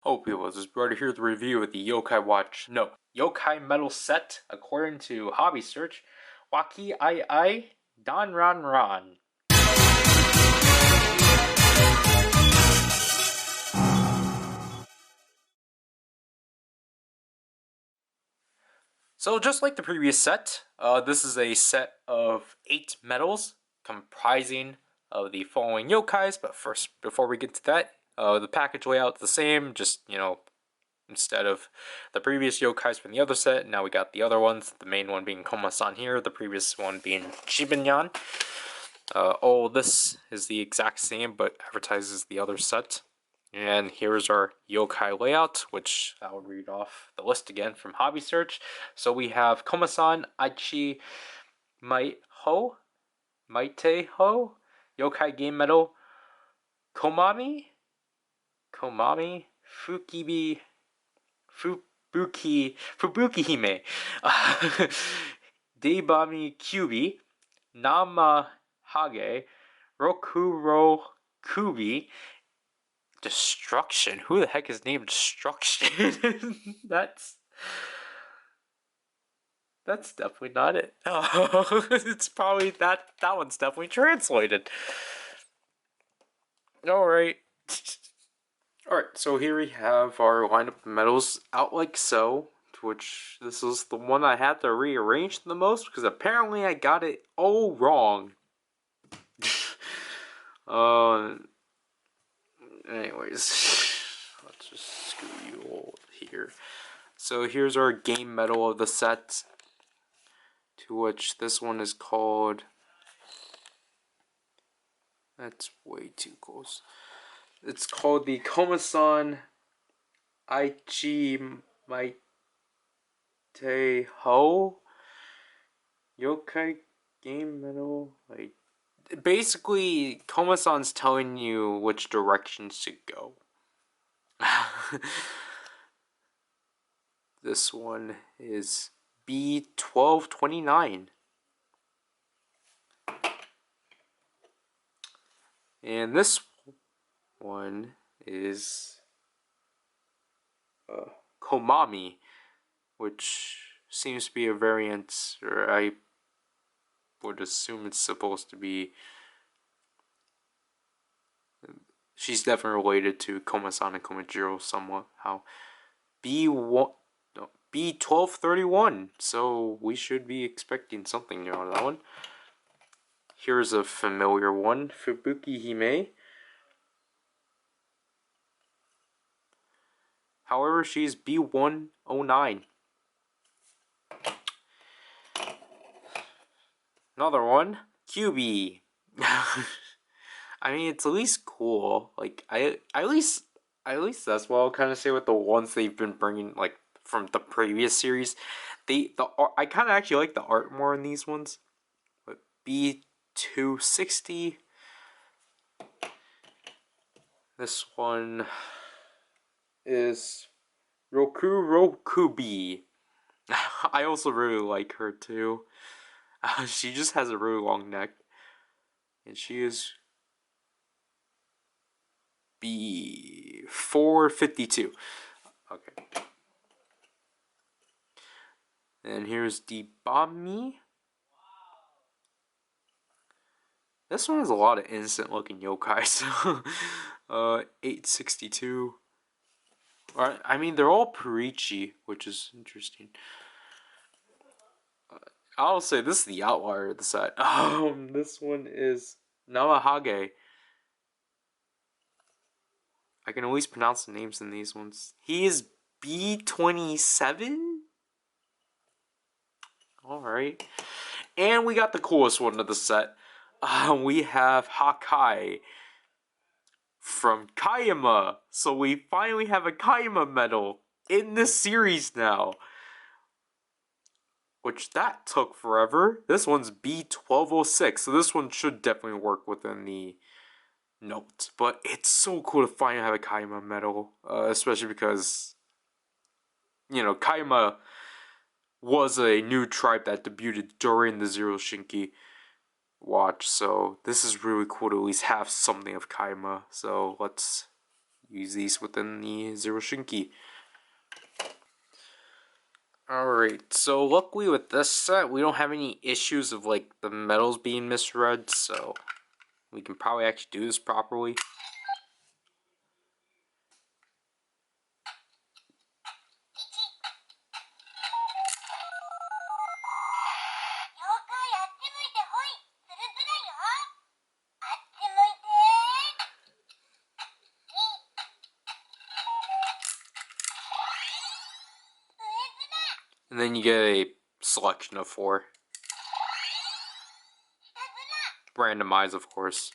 Oh people, this is Ryder here with the review of the Yo-Kai Medal set according to Hobby Search, Wakiaiai Danranran. So just like the previous set, this is a set of 8 medals comprising of the following yokais, but first, before we get to that, the package layout is the same, just, instead of the previous yokais from the other set, now we got the other ones, the main one being Koma-san here, the previous one being Chibanyan. All this is the exact same, but advertises the other set. And here's our yokai layout, which I'll read off the list again from Hobby Search. So we have Koma-san, Aichi, Maite Ho, Yo-Kai Game Medal, Komami, Fubuki Hime, Deibami Kyubi, Nama Hage, Rokuro Kubi, Destruction. Who the heck is named Destruction? That's definitely not it. Oh, it's probably that one's definitely translated. Alright. Alright, so here we have our lineup of medals out like so, which this is the one I had to rearrange the most because apparently I got it all wrong. Anyways, let's just screw you all here. So here's our game medal of the set, to which this one is called, that's way too close. It's called the Koma-san Aichi Maite Ho Yo-Kai Game Medal. Basically, Koma-san's telling you which directions to go. This one is B1229. And this one is Komami, which seems to be a variant, or I would assume it's supposed to be. She's definitely related to Koma-san and Komajiro somewhat. How B1231. So we should be expecting something out of that one. Here's a familiar one, Fubuki Hime. However, she's B109. Another one, QB. I mean, it's at least cool. Like, at least that's what I'll kind of say with the ones they've been bringing, like, from the previous series. I kind of actually like the art more in these ones. But B260. This one is Rokubi. I also really like her too. She just has a really long neck, and she is B452. Okay. And here's Debami. This one has a lot of innocent looking yokai. So 862. I mean, they're all Perichi, which is interesting. I'll say this is the outlier of the set. This one is Nawahage. I can at least pronounce the names in these ones. He is B27? Alright. And we got the coolest one of the set. We have Hakai from Kayama. So we finally have a Kayama medal in this series now. Which that took forever. This one's B1206, so this one should definitely work within the note. But it's so cool to finally have a Kayama medal, especially because, Kayama was a new tribe that debuted during the Zero Shinki watch, so this is really cool to at least have something of Kayama. So let's use these within the Zero Shinki. Alright, so luckily with this set, we don't have any issues of like the medals being misread, so we can probably actually do this properly. And then you get a selection of 4. Randomized, of course.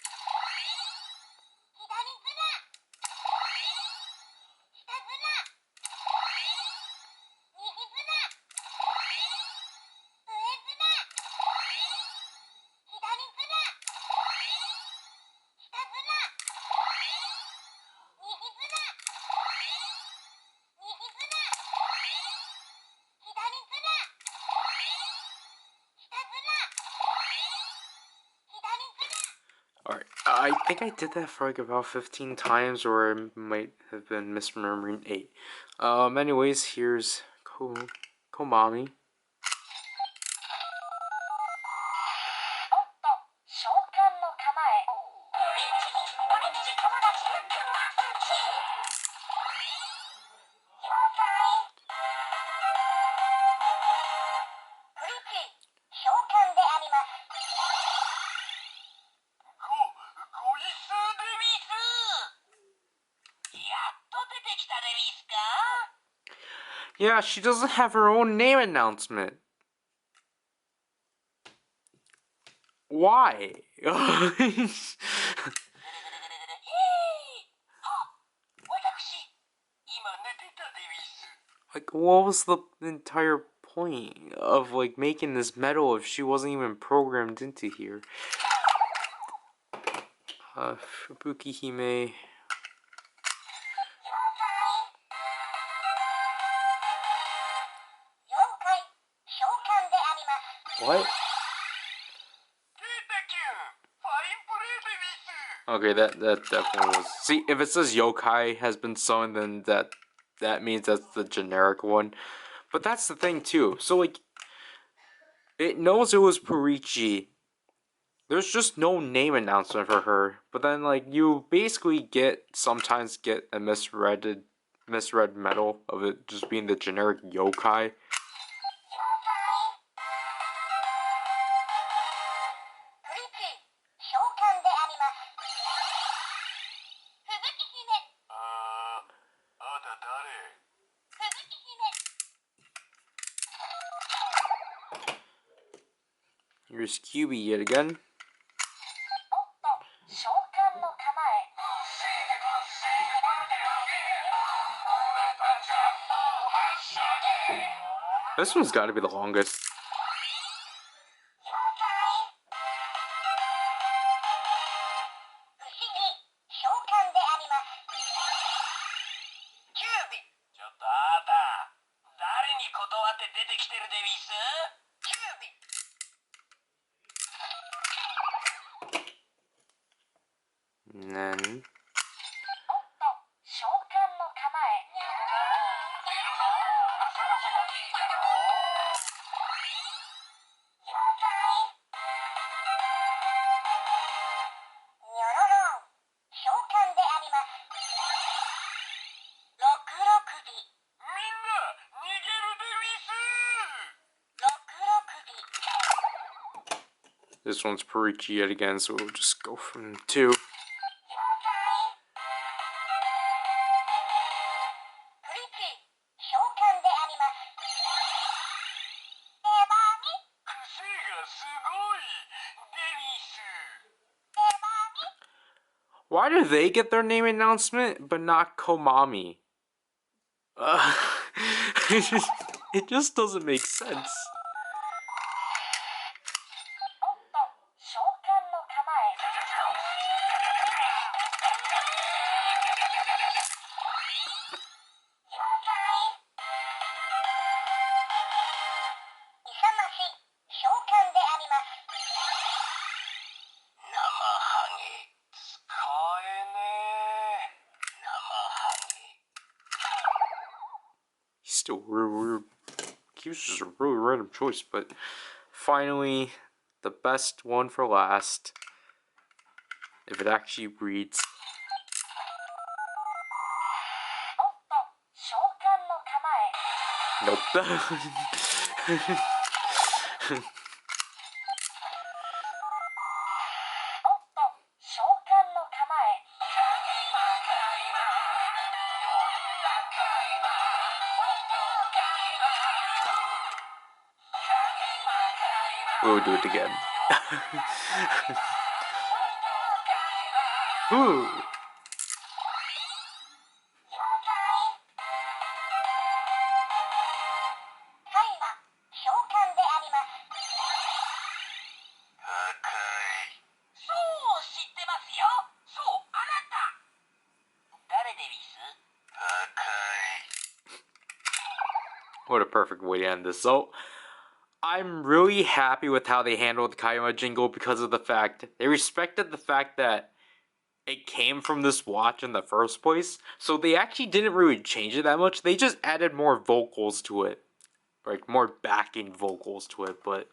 Alright, I think I did that for like about 15 times, or I might have been misremembering 8. Anyways, here's Komami. Yeah, she doesn't have her own name announcement. Why? Like, what was the entire point of like making this medal if she wasn't even programmed into here? Fubuki Hime. What? Okay, that definitely was. See, if it says Yo-Kai has been summoned, then that means that's the generic one. But that's the thing too. So like, it knows it was Purichi. There's just no name announcement for her. But then like you basically sometimes get a misread medal of it just being the generic Yo-Kai. Here's QB yet again. This one's got to be the longest. And then this one's Purichi yet again, so we'll just go from 2. Why do they get their name announcement, but not Komami? It just doesn't make sense. still weird. Kyusa's a really random choice, but finally, the best one for last. If it actually reads. Nope. We'll do it again. Ooh. What a perfect way to end this. So, I'm really happy with how they handled the Kayama jingle because of the fact they respected the fact that it came from this watch in the first place. So they actually didn't really change it that much. They just added more vocals to it. Like more backing vocals to it, but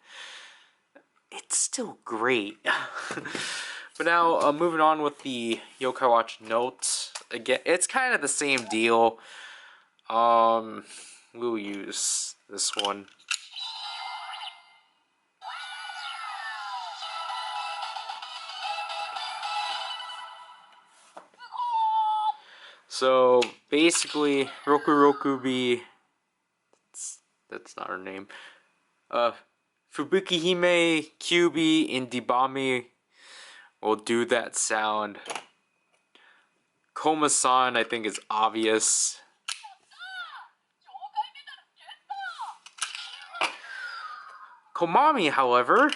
it's still great. But now, moving on with the Yo-Kai Watch notes. Again, it's kind of the same deal. We'll use this one. So basically, Rokurokubi, that's not her name. Fubuki Hime, Kyubi, and Dibami will do that sound. Koma-san, I think, is obvious. Komami, however,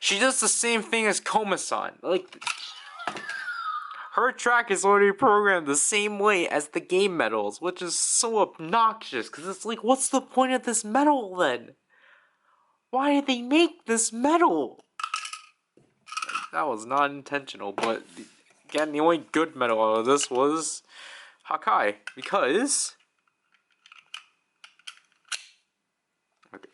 she does the same thing as Koma-san. Like, her track is already programmed the same way as the game medals, which is so obnoxious, because it's like, what's the point of this medal then? Why did they make this medal? That was not intentional, but again, the only good medal out of this was Hakai, because... Okay.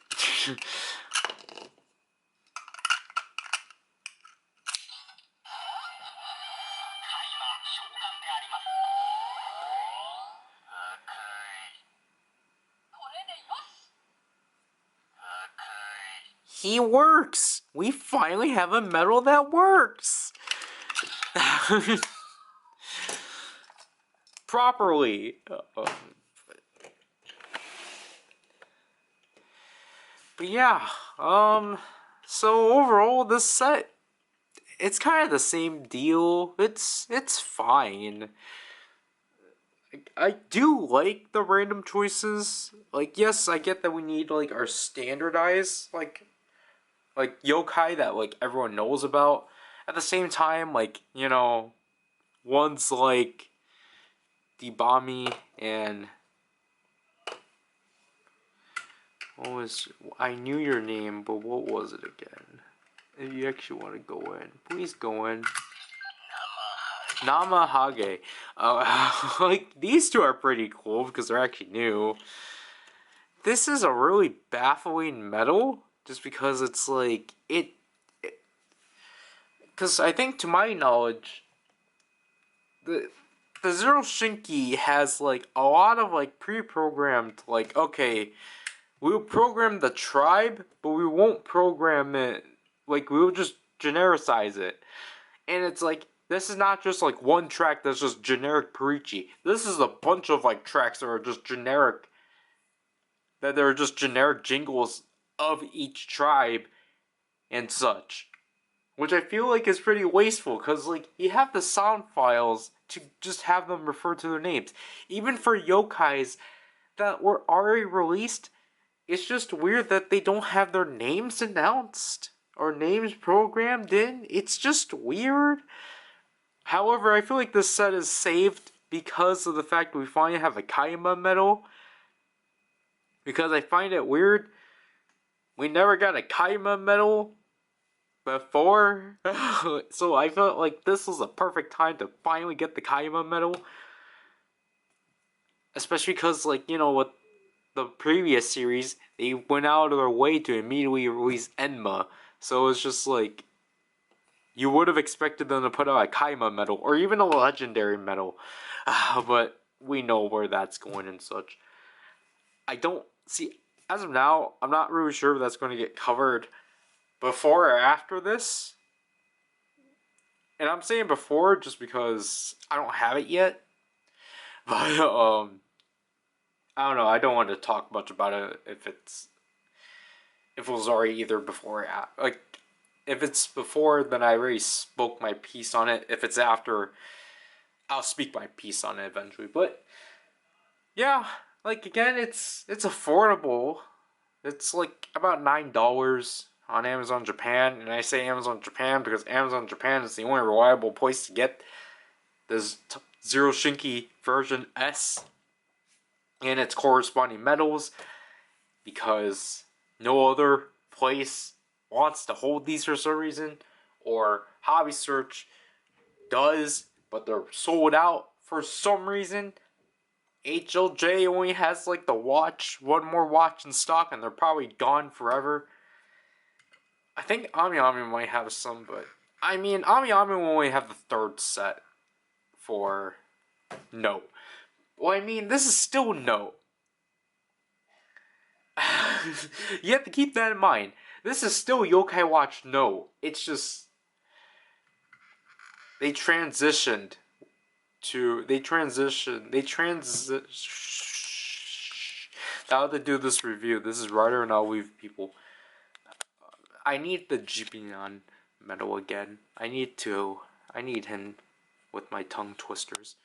He works! We finally have a medal that works! Properly. But yeah, so overall, this set, it's kind of the same deal. It's fine. I do like the random choices. Like, yes, I get that we need, like, our standardized, like yokai that, like, everyone knows about. At the same time, like, you know, ones like Dibami and... What was... I knew your name, but what was it again? If you actually want to go in, please go in. Namahage. Like, these two are pretty cool because they're actually new. This is a really baffling medal, just because it's like, because I think, to my knowledge, the Zero Shinki has, like, a lot of, like, pre-programmed, like, okay, we'll program the tribe, but we won't program it, like, we'll just genericize it. And it's like, this is not just, like, one track that's just generic Parichi. This is a bunch of, like, tracks that are just generic, that are just generic jingles of each tribe and such. Which I feel like is pretty wasteful, because, like, you have the sound files to just have them refer to their names. Even for yokais that were already released, it's just weird that they don't have their names announced or names programmed in. It's just weird. However, I feel like this set is saved because of the fact that we finally have a Kayama medal. Because I find it weird, we never got a Kayama medal, before. So I felt like this was a perfect time to finally get the Kaima medal. Especially because, like, you know, with the previous series, they went out of their way to immediately release Enma. So it's just like, you would have expected them to put out a Kaima medal, or even a legendary medal. But we know where that's going and such. I don't see, as of now, I'm not really sure if that's going to get covered before or after this. And I'm saying before just because I don't have it yet. But, I don't know, I don't want to talk much about it if it was already either before or after. Like, if it's before, then I already spoke my piece on it. If it's after, I'll speak my piece on it eventually. But, yeah, like, again, it's affordable. It's like about $9 on Amazon Japan, and I say Amazon Japan because Amazon Japan is the only reliable place to get this Zero Shinki version S and its corresponding medals, because no other place wants to hold these for some reason, or Hobby Search does, but they're sold out for some reason. HLJ only has like the watch, one more watch in stock, and they're probably gone forever. I think Ami Ami might have some, but I mean, Ami Ami will only have the third set for no. Well, I mean, this is still no. You have to keep that in mind. This is still Yokai Watch no. It's just they transitioned to now to do this review. This is Ryder, and I'll leave people. I need the Jibinan medal again. I need him with my tongue twisters.